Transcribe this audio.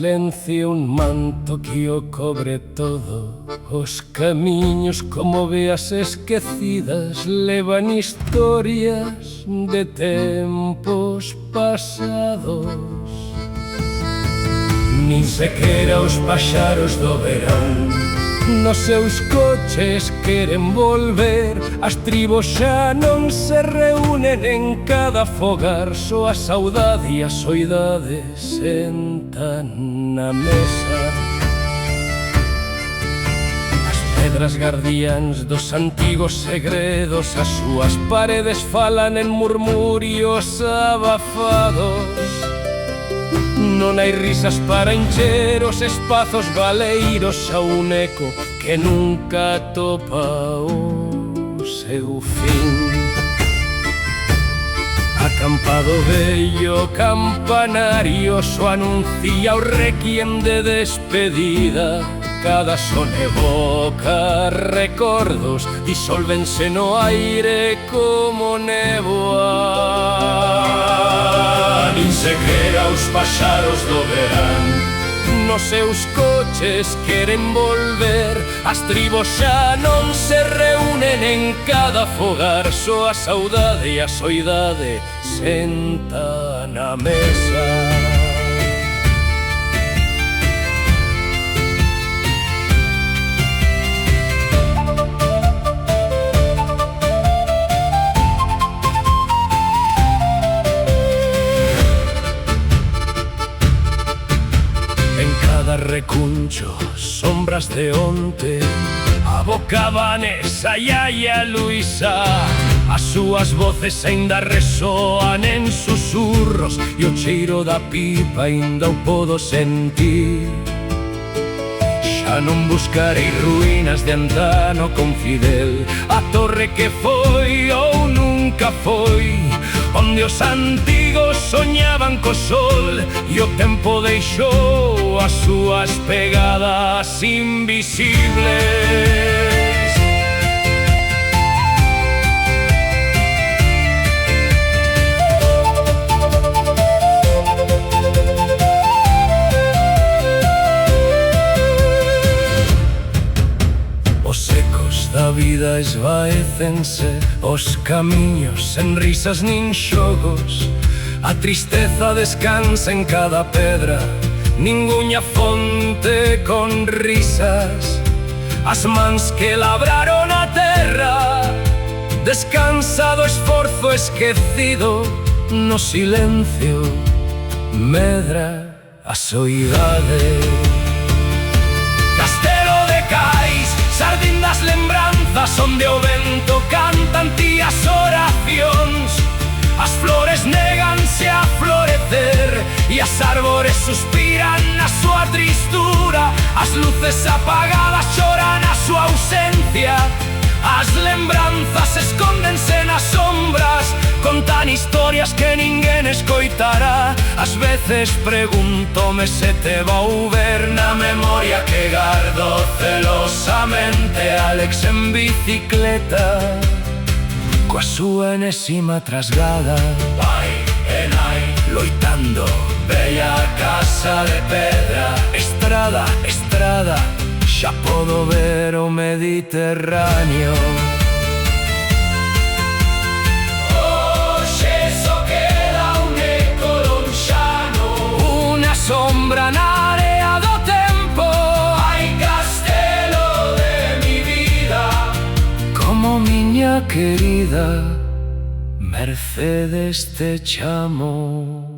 Silencio, un manto que o cobre todo. Os camiños, como veas esquecidas, levan historias de tempos pasados. Nin sequera os paxaros do verán nos seus coches queren volver. As tribos xa non se reúnen en cada fogar, só a saudade e a soidade sentan na mesa. As pedras guardiáns dos antigos segredos, as súas paredes falan en murmurios abafados. Non hai risas para encher os espazos baleiros, xa un eco que nunca atopa o seu fin. Acampado vello campanario só anuncia o requiem de despedida. Cada son evoca recordos, disólvense no aire como néboa. Nin sequera os paxaros do verán nos seus coches queren volver. As tribos xa non se reúnen en cada fogar, só a saudade e a soidade sentan na mesa. Recuncho, sombras de onte, abocaban esa iaia Luisa. As súas voces aínda resoan en susurros e o cheiro da pipa aínda o podo sentir. Xa non buscarei ruínas de antano con Fidel, a torre que foi ou nunca foi, onde os antigos soñaban co sol e o tempo deixou as súas pegadas invisibles. Os ecos da vida esvaécense, os camiños en risas nin xogos. A tristeza descansa en cada pedra, ningunha fonte con risas. As mans que labraron a terra, descansa do esforzo esquecido. No silencio medra a soidade. Castelo de Cais, sardín das lembranzas, onde o vento canta antías oracións. As flores néganse a florecer e as árbores suspiran na súa tristura. As luces apagadas choran a súa ausencia. As lembranzas escóndense nas sombras, contan historias que ninguén escoitará. Ás veces pregúntome se te vou ver na memoria que gardo celosamente. Alex en bicicleta, coa súa enésima trasgada, vai e nai, loitando, bella casa de pedra. Estrada, estrada, xa podo ver o Mediterráneo. Hoxe só queda un eco lonxano, unha sombra na area do tempo. Ai, castelo de mi vida, como miña querida Mercedes te chamo.